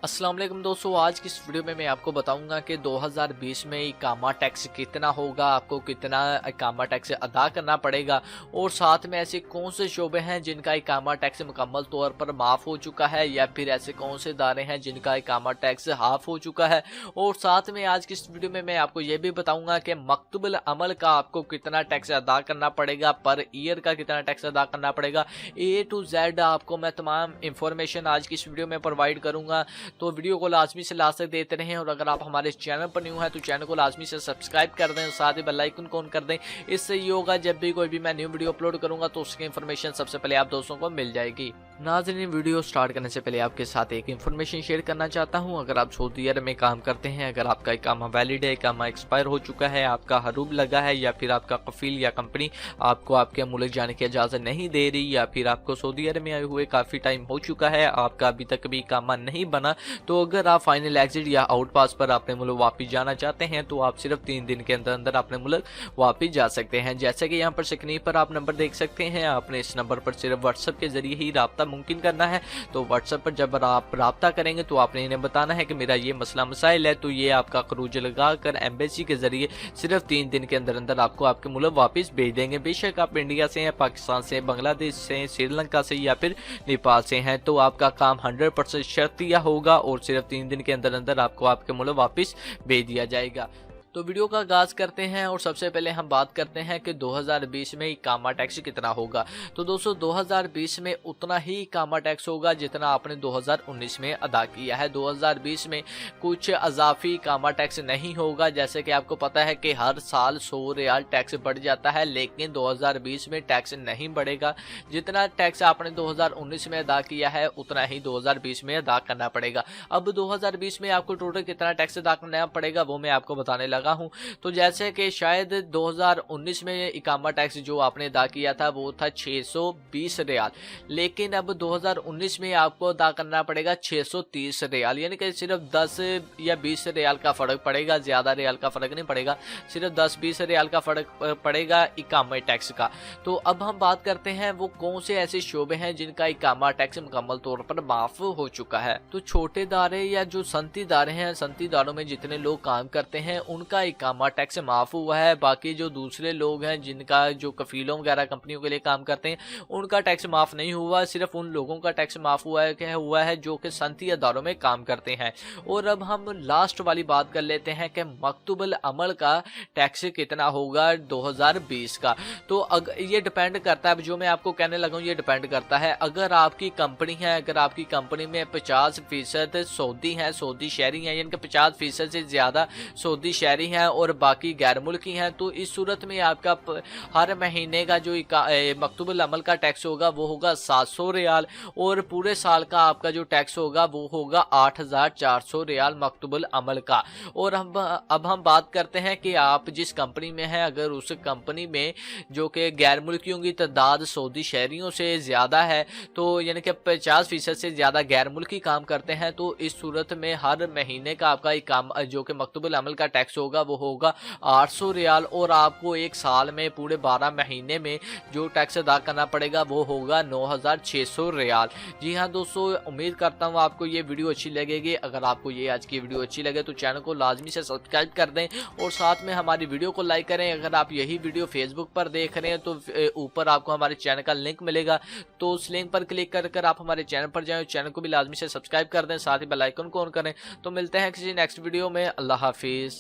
अस्सलाम वालेकुम दोस्तों, आज की इस वीडियो में मैं आपको बताऊंगा कि 2020 में इकामा टैक्स कितना होगा, आपको कितना इकामा टैक्स अदा करना पड़ेगा और साथ में ऐसे कौन से शोबे हैं जिनका इकामा टैक्स मुकम्मल तौर पर माफ़ हो चुका है या फिर ऐसे कौन से इदारे हैं जिनका इकामा टैक्स हाफ हो चुका है। और साथ में आज की इस वीडियो में मैं आपको ये भी बताऊंगा कि मकतूबुल अमल का आपको कितना टैक्स अदा करना पड़ेगा, पर ईयर का कितना टैक्स अदा करना पड़ेगा। A to Z आपको मैं तमाम इंफॉर्मेशन आज की इस वीडियो में प्रोवाइड करूंगा, तो वीडियो को लाजमी से लास्ट तक देते रहें। और अगर आप हमारे चैनल पर न्यू हैं तो चैनल को लाजमी से सब्सक्राइब कर दें, साथ ही बेल आइकन को ऑन कर दें। इससे ये होगा जब भी कोई भी मैं न्यू वीडियो अपलोड करूंगा तो उसकी इंफॉर्मेशन सबसे पहले आप दोस्तों को मिल जाएगी। नाज़रीन, वीडियो स्टार्ट करने से पहले आपके साथ एक इंफॉर्मेशन शेयर करना चाहता हूं। अगर आप सऊदी अरब में काम करते हैं, अगर आपका इकामा वैलिड है, इकामा एक्सपायर हो चुका है, आपका हरूब लगा है या फिर आपका कफील या कंपनी आपको आपके मुल्क जाने की इजाज़त नहीं दे रही या फिर आपको सऊदी अरब में आए हुए काफ़ी टाइम हो चुका है, आपका अभी तक भी इकामा नहीं बना, तो अगर आप फाइनल एग्जिट या आउट पास पर अपने मुल्क वापस जाना चाहते हैं तो आप सिर्फ 3 दिन के अंदर अंदर अपने मुल्क वापस जा सकते हैं। जैसे कि यहाँ पर स्क्रीन पर आप नंबर देख सकते हैं, आपने इस नंबर पर सिर्फ व्हाट्सएप के जरिए ही राब्ता मुमकिन करना है। तो व्हाट्सएप पर जब आप राब्ता करेंगे तो आपने इन्हें बताना है कि मेरा ये मसला मसाइल है, तो ये आपका खरूज लगा कर एम्बेसी के जरिए सिर्फ 3 दिन के अंदर अंदर आपको आपके मुल्क वापस भेज देंगे। बेशक आप इंडिया से हैं, पाकिस्तान से, बांग्लादेश से, श्रीलंका से या फिर नेपाल से हैं, तो आपका काम 100% शर्तिया होगा और सिर्फ 3 दिन के अंदर अंदर आपको आपके मुल्क वापस भेज दिया जाएगा। तो वीडियो का आगाज करते हैं और सबसे पहले हम बात करते हैं कि 2020 में इकामा टैक्स कितना होगा। तो दोस्तों 2020 में उतना ही इकामा टैक्स होगा जितना आपने 2019 में अदा किया है। 2020 में कुछ अजाफी इकामा टैक्स नहीं होगा। जैसे कि आपको पता है कि हर साल 100 रियाल टैक्स बढ़ जाता है, लेकिन 2020 में टैक्स नहीं बढ़ेगा। जितना टैक्स आपने 2019 में अदा किया है उतना ही 2020 में अदा करना पड़ेगा। अब 2020 में आपको टोटल कितना टैक्स अदा करना पड़ेगा वो मैं आपको बताने लगा हूं। तो जैसे कि शायद 2019 में इकामा टैक्स जो आपने अदा किया था वो था 620 रियाल, लेकिन अब 2019 में आपको अदा करना पड़ेगा 630 रियाल, यानी कि सिर्फ 10 या 20 रियाल का फर्क पड़ेगा, ज्यादा रियाल का फर्क नहीं पड़ेगा, सिर्फ 10-20 रियाल का फर्क पड़ेगा इकामा टैक्स का। तो अब हम बात करते हैं वो कौन से ऐसे शोबे हैं जिनका इकामा टैक्स मुकम्मल तौर पर माफ हो चुका है। तो छोटे दारे या जो सनती दारे हैं, सनती दारों में जितने लोग काम करते हैं उनका इकामा टैक्स माफ हुआ है। बाकी जो दूसरे लोग हैं जिनका जो कफीलों वगैरह कंपनियों के लिए काम करते हैं उनका टैक्स माफ नहीं हुआ, सिर्फ उन लोगों का टैक्स माफ हुआ है जो कि सनती अदारों में काम करते हैं। और अब हम लास्ट वाली बात कर लेते हैं कि मकतूबुल अमल का टैक्स कितना होगा 2020 का। तो ये डिपेंड करता है, जो मैं आपको कहने लगा हूं ये डिपेंड करता है। अगर आपकी कंपनी है, अगर आपकी कंपनी में 50% सऊदी हैं, सऊदी शहरी हैं, यानी कि 50% से ज्यादा सऊदी शहरी हैं और बाकी गैर मुल्की हैं, तो इस सूरत में आपका हर महीने का जो मकतूबुल अमल का टैक्स होगा वो होगा 700 रियाल और पूरे साल का आपका जो टैक्स होगा वो होगा 8400 रियाल मकतूबुल अमल का। और अब हम बात करते हैं कि आप जिस कंपनी में हैं, अगर उस कंपनी में जो कि गैर मुल्कियों की तादाद सऊदी शहरियों से ज़्यादा है, तो यानी कि 50% से ज़्यादा गैर मुल्की काम करते हैं, तो इस सूरत में हर महीने का आपका इकामा जो कि मकतूबुल अमल का टैक्स होगा वो होगा 800 रियाल और आपको एक साल में पूरे 12 महीने में जो टैक्स अदा करना पड़ेगा वो होगा 9600 रियाल। जी हाँ दोस्तों, उम्मीद करता हूँ आपको ये वीडियो अच्छी लगेगी। अगर आपको ये आज की वीडियो अच्छी लगे तो चैनल को लाजमी से सब्सक्राइब कर दें और साथ में हमारी वीडियो को लाइक करें। अगर आप यही वीडियो फेसबुक पर देख रहे हैं तो ऊपर आपको हमारे चैनल का लिंक मिलेगा, तो उस लिंक पर क्लिक कर आप हमारे चैनल पर जाएं, चैनल को भी लाजमी से सब्सक्राइब कर दें, साथ ही बेल आइकन को ऑन करें। तो मिलते हैं किसी नेक्स्ट वीडियो में। अल्लाह हाफिज।